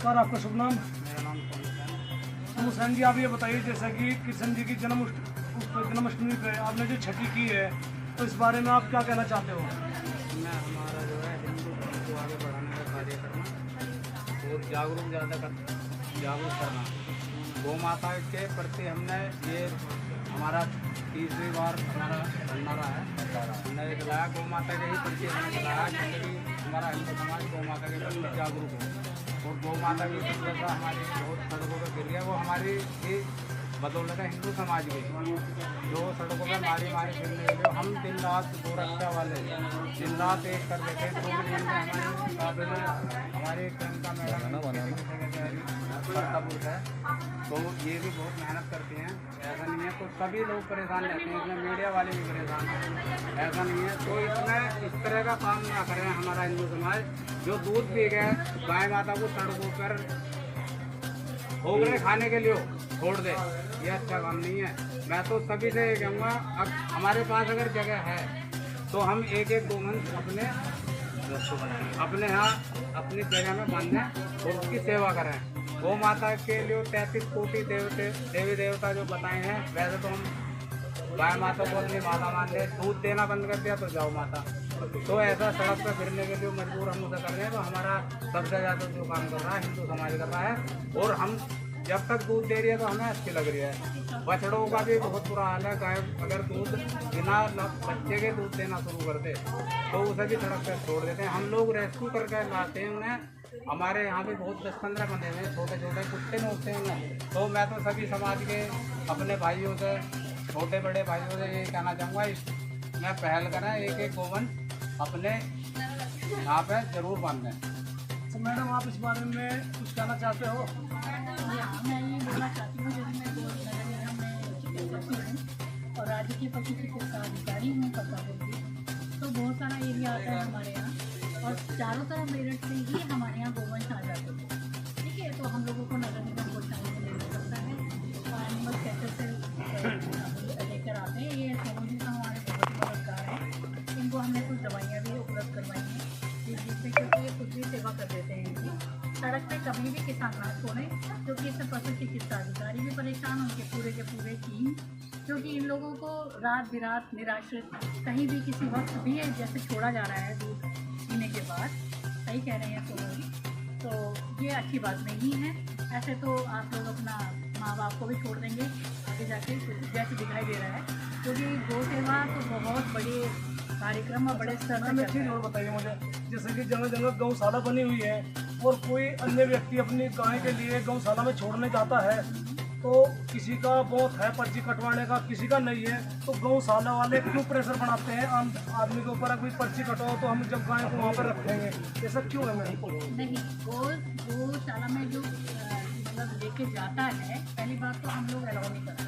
नमस्कार, आपका शुभ नाम? मेरा नाम तो हुसैन जी, आप ये बताइए, जैसा कि कृष्ण जी की जन्माष्टमी पे आपने जो छठी की है, तो इस बारे में आप क्या कहना चाहते हो? इसमें हमारा जो है हिंदू धर्म को आगे बढ़ाने का कार्य करना और जागरूक करना। गौ माता के प्रति हमने ये हमारा तीसरी बार हमारा भंडारा है, हमने चलाया गौ माता के ही प्रति हमने चलाया, क्योंकि हमारा हिंदू समाज गौ माता के प्रति जागरूक है और गौ माता की सुंदरता हमारी बहुत सड़कों पर गिर गया। वो हमारी ही बदौलत है हिंदू समाज की, जो सड़कों पर मारी फिरने लगे। हम दिन रात गोरक्षा वाले दिन रात एक कर देते, तो हमारे प्रियंका मैडम करतापुर है, तो ये भी बहुत मेहनत करती हैं। ऐसा नहीं है, तो सभी लोग परेशान रहते हैं, इसमें मीडिया वाले भी परेशान हैं, ऐसा नहीं है। तो इसमें इस तरह का काम ना करें हमारा हिंदू समाज। जो दूध पी गए गाय माता को सड़कों पर भोगने खाने के लिए छोड़ दे, ये अच्छा काम नहीं है। मैं तो सभी से ये कहूँगा, अब हमारे पास अगर जगह है तो हम एक गोवंश अपने यहाँ अपनी जगह में बांधें और उसकी सेवा करें। गौ माता के लिए 33 कोटि देवी देवता जो बताए हैं, वैसे तो हम गाय माता को अपनी माता मानते, दूध देना बंद कर दिया तो जाओ माता। तो ऐसा सड़क पर फिरने के लिए मजबूर हम उसे कर रहे हैं। तो हमारा सबसे ज़्यादा जो काम कर रहा है हिंदू समाज कर रहा है, और हम जब तक दूध दे रही है तो हमें अच्छी लग रही है। बछड़ों का भी बहुत बुरा हाल है। गाय अगर दूध बिना बच्चे के दूध देना शुरू कर दे तो उसे भी सड़क पर छोड़ देते हैं। हम लोग रेस्क्यू करके लाते हैं उन्हें। हमारे यहाँ भी बहुत 10-15 बंधे हुए हैं, छोटे छोटे कुत्ते नोचते हैं उन्हें। तो मैं तो सभी समाज के अपने भाइयों से, छोटे बड़े भाइयों से ये कहना चाहूँगा, मैं पहल करें, एक गोवंश अपने यहाँ पे जरूर बांधें। तो मैडम, आप इस बारे में कुछ कहना चाहते हो? मैं ये बोलना चाहती हूँ, जैसे मैं नगर निगम में करती हूँ और राज्य के पशु चिकित्सा अधिकारी हूँ करतापुर की, तो बहुत सारा एरिया आता है हमारे यहाँ और चारों तरफ मेरठ से ही हमारे यहाँ गोवंश आ जाते हैं। ठीक है, तो हम लोगों को नगर निगम को टाइम में लेना पड़ता है और एनिमल कैसे से लेकर आते हैं। ये सोनू का हमारे बहुत ही मददगार है, इनको हमने कुछ दवाइयाँ भी उपलब्ध करवाई हैं जिससे, क्योंकि ये खुद भी सेवा कर देते हैं इनकी। सड़क पे कभी भी किसान ना छोड़ें, क्योंकि इससे पशु चिकित्सा अधिकारी भी परेशान, उनके पूरे के पूरे टीम, क्योंकि इन लोगों को रात बिरात निराश्रित कहीं भी किसी वक्त भी जैसे छोड़ा जा रहा है दूध पीने के बाद। सही कह रहे हैं तो ये अच्छी बात नहीं है। ऐसे तो आप लोग अपना माँ बाप को भी छोड़ देंगे आगे जाके, जैसे दिखाई दे रहा है, क्योंकि गौ सेवा तो बहुत बड़े कार्यक्रम और बड़े स्तर पर। एक चीज़ और बताइए मुझे, जैसे कि जगह जगह गौशाला बनी हुई है और कोई अन्य व्यक्ति अपनी गाय के लिए गौशाला में छोड़ने जाता है, तो किसी का बहुत है पर्ची कटवाने का, किसी का नहीं है, तो गौशाला वाले क्यों प्रेशर बनाते हैं आम आदमी के ऊपर, अगर पर्ची कटवाओ तो हम जब गाय को वहाँ पर रखेंगे, ऐसा क्यों है? नहीं, गौशाला में जो मतलब लेके जाता है, पहली बात तो हम लोग अलाउ नहीं करते,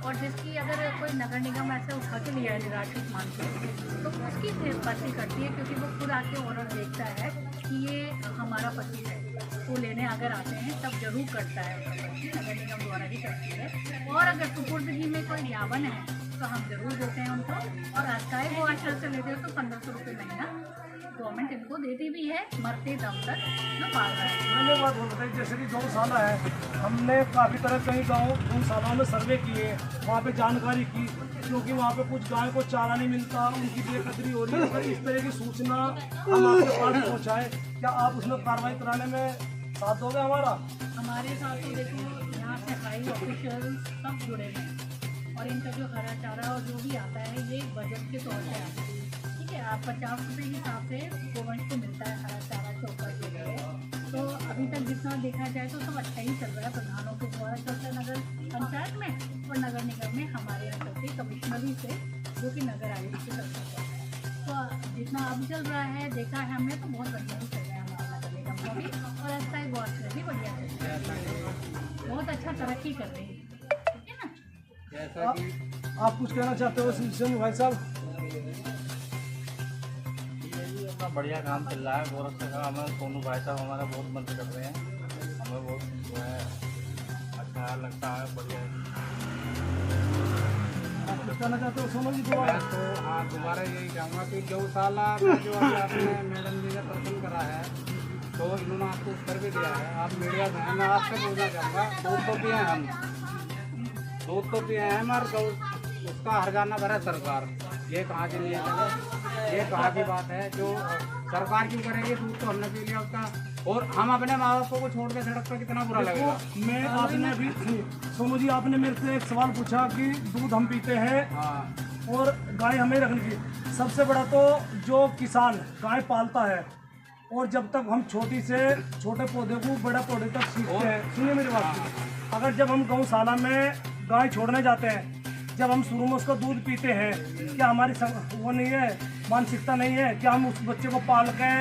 और जिसकी अगर कोई नगर निगम ऐसे उठा के लिया है निराश्रित मान के, तो उसकी पर्ची कटती है, क्योंकि वो खुद आके ऑर्डर देखता है कि ये हमारा पति है, तो लेने अगर आते हैं तब जरूर कटता है उसका पर्ची, नगर निगम द्वारा ही करती है। और अगर सुपुर्दगी में कोई यावन है तो हम जरूर देते हैं उनको, और अस्थायी गो आश्रय से लेते हो तो 1500 रुपये महीना गवर्नमेंट इनको देती भी है, मरते दम तक न पाल रहा है। मैंने बात बताई, जैसे कि गौशाला है, हमने काफ़ी तरह कई गौशालाओं में सर्वे किए, वहाँ पे जानकारी की, क्योंकि वहाँ पे कुछ गाय को चारा नहीं मिलता, उनकी बेकदरी हो रही है। अगर इस तरह की सूचना हम आपके पास पहुँचाएँ, क्या आप उसमें कार्रवाई कराने में साथ दोगे हमारा? हमारे साथ तो देखो यहाँ से हाई ऑफिशियल सब जुड़े हैं, और इनका जो हरा चारा और जो भी आता है ये बजट के तौर पे आता है। ठीक है, आप 50 रुपये के हिसाब से गोवंश को मिलता है हरा चारा चौका के लिए। तो अभी तक जितना देखा जाए तो सब अच्छा ही चल रहा है, प्रधानों के द्वारा चलता है नगर पंचायत में, और नगर निगम में हमारे यहाँ चलते कमिश्नरी से, जो कि नगर आयुक्त से चलता है। तो जितना अब चल रहा है देखा है हमने, तो बहुत बढ़िया ही चल रहा है हमारा नगर निगम का भी, और अस्थायी गौ आश्रय भी बढ़िया चल रहा है, बहुत अच्छा तरक्की कर रही है। ठीक है ना? जैसा कि आप कुछ कहना चाहते हो सिंह भाई साहब? इतना बढ़िया काम चल रहा है गोरक्षा का, हमें सोनू भाई साहब हमारा बहुत मदद कर रहे हैं, हमें बहुत जो है अच्छा लगता है, बढ़िया। आप कुछ कहना चाहते हो सोनू जी दोबारा? मैं तो हाँ दोबारा यही कहूँगा कि गौशाला में जो अभी आपने मैडम जी ने प्रश्न करा है, तो इन्होंने आपको उत्तर भी दिया है। आप मीडिया से हैं, मैं आपसे पूछना चाहूँगा, दूध तो पिए हैं हम, दूध तो पिए हैं मगर उसका हर्जाना भरा सरकार, ये कहाँ की नीयत है, ये कहाँ की बात है जो सरकार क्यों करेगी? दूध तो हमने पी लिया उसका, और हम अपने माँ बापों को छोड़ के सड़क पर कितना बुरा लगेगा। मैं आपने अभी सोनू जी, आपने मेरे से एक सवाल पूछा कि दूध हम पीते हैं हाँ, और गाय हमें रखने की। सबसे बड़ा तो जो किसान गाय पालता है और जब तक हम छोटे पौधे को बड़े पौधे तक सीखते हैं, सुनिए मेरी बात, अगर जब हम गौशाला में गाय छोड़ने जाते हैं, जब हम शुरू में उसका दूध पीते हैं, क्या हमारी वो नहीं है, मानसिकता नहीं है कि हम उस बच्चे को पाल के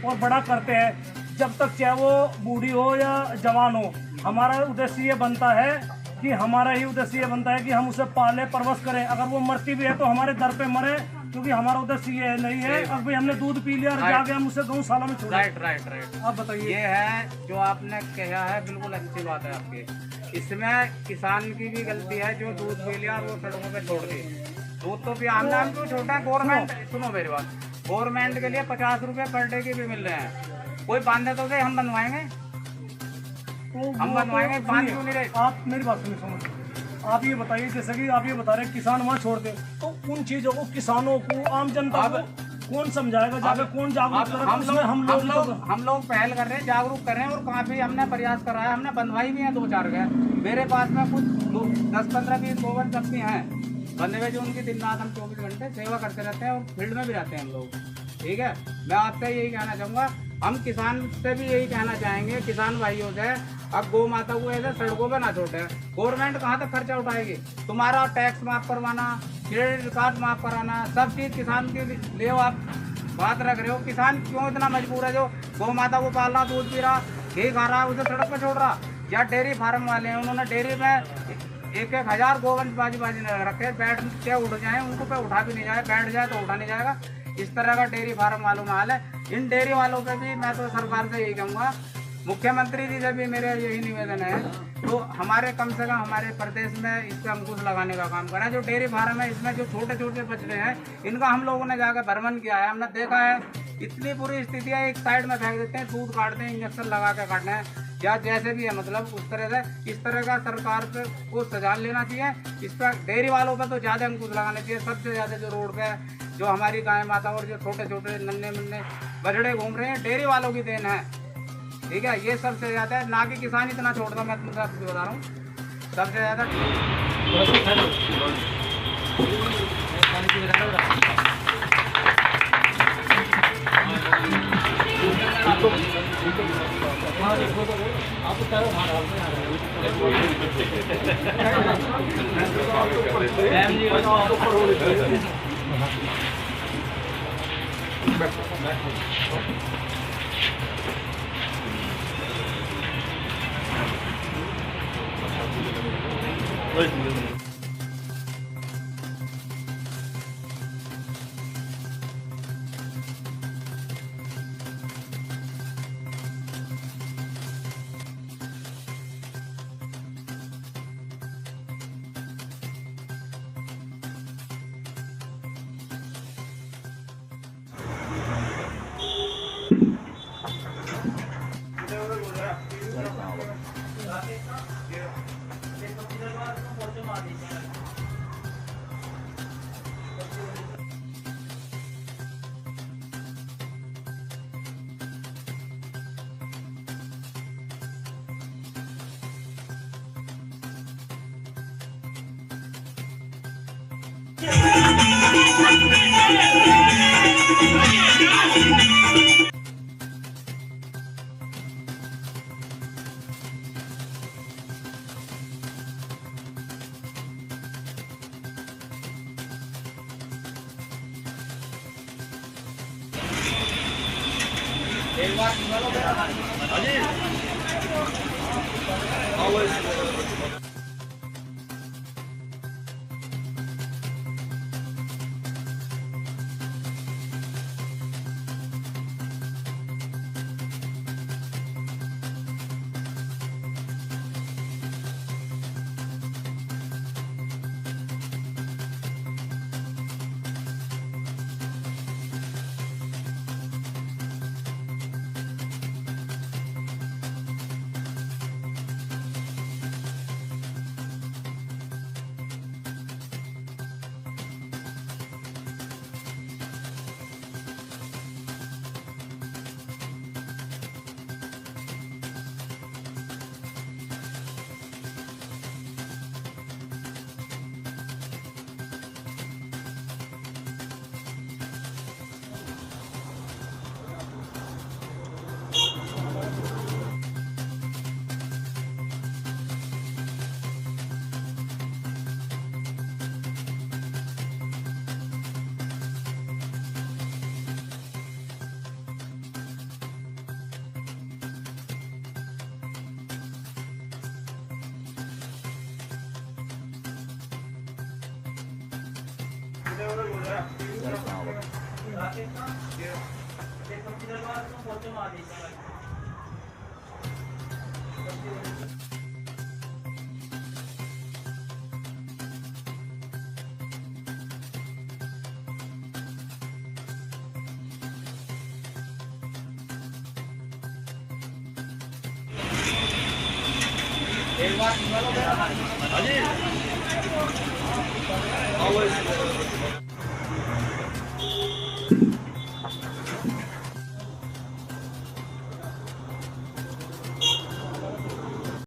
और बड़ा करते हैं, जब तक चाहे वो बूढ़ी हो या जवान हो, हमारा उद्देश्य ये बनता है कि हमारा ही उद्देश्य ये बनता है कि हम उसे पाले परवश करें। अगर वो मरती भी है तो हमारे दर पे मरे, क्योंकि हमारा उद्देश्य ये नहीं है अब भाई हमने दूध पी लिया और जाके हम उसे गौशाला में छोड़। राइट। आप बताइए। ये है जो आपने कहा है, बिल्कुल अच्छी बात है आपकी। इसमें किसान की भी गलती है जो दूध पी लिया और वो सड़कों पे छोड़ दी। दूध तो पिया हमने, हम क्यों छोटा है? गवर्नमेंट, सुनो मेरी बात, गवर्नमेंट के लिए 50 रुपये पर डे के भी मिल रहे हैं, कोई बांधे तो हम बनवाएंगे, हम बनवाएंगे, बांध क्यों नहीं रहे? आप मेरी बात सुनिए, समझ, आप ये बताइए, जैसे कि आप ये बता रहे हैं किसान वहाँ छोड़ दे, तो उन चीजों को किसानों को, आम जनता को कौन समझाएगा, जाके कौन जागरूक करेगा? हम लोग पहल कर रहे हैं, जागरूक कर रहे हैं, और काफी हमने प्रयास करा है, हमने बनवाई भी है 2-4 गए। मेरे पास में कुछ 10-15-20 गोवन तक भी हैं बंधे हुए, जो उनकी दिन रात हम 24 घंटे सेवा करते रहते हैं और फील्ड में भी रहते हैं हम लोग। ठीक है, मैं आपसे यही कहना चाहूँगा, हम किसान से भी यही कहना चाहेंगे, किसान भाइयों से, अब गौ माता को ऐसे सड़कों पे ना छोड़े। गवर्नमेंट कहाँ तक खर्चा उठाएगी? तुम्हारा टैक्स माफ करवाना, क्रेडिट कार्ड माफ कराना, सब चीज़ किसान के लिए आप बात रख रहे हो। किसान क्यों इतना मजबूर है जो गौ माता को पाल रहा, दूध पी रहा, घी खा रहा, उसे सड़क पर छोड़ रहा? या डेयरी फार्म वाले हैं, उन्होंने डेयरी में 1,000 गोवंश बाजी रखे, बैठ के उठ जाए, उनको पे उठा भी नहीं जाए, बैठ जाए तो उठा नहीं जाएगा। इस तरह का डेयरी फार्म वालों में हाल है। इन डेयरी वालों पे भी मैं तो सरकार से यही कहूँगा, मुख्यमंत्री जी से भी मेरे यही निवेदन है, तो हमारे कम से कम हमारे प्रदेश में इस पर अंकुश लगाने का काम करें। जो डेयरी फार्म है, इसमें जो छोटे छोटे बछड़े हैं, इनका हम लोगों ने जाकर भ्रमण किया है, हमने देखा है इतनी बुरी स्थिति है, एक साइड में फेंक देते हैं, दूध काटते हैं, इंजेक्शन लगा के काटते हैं, या जैसे भी है, मतलब उस तरह से। इस तरह का सरकार पे को सजा लेना चाहिए। इस पर डेयरी वालों पर तो ज़्यादा अंकुश लगाना चाहिए। सबसे ज़्यादा जो रोड पे जो हमारी गाय माता और जो छोटे छोटे नन्हे मुन्ने बछड़े घूम रहे हैं, डेयरी वालों की देन है। ठीक है, ये सबसे ज़्यादा है, ना कि किसान इतना छोड़ता। मैं तुमसे आपको बता रहा हूँ, सबसे ज़्यादा एक बार देखना होगा। एक बार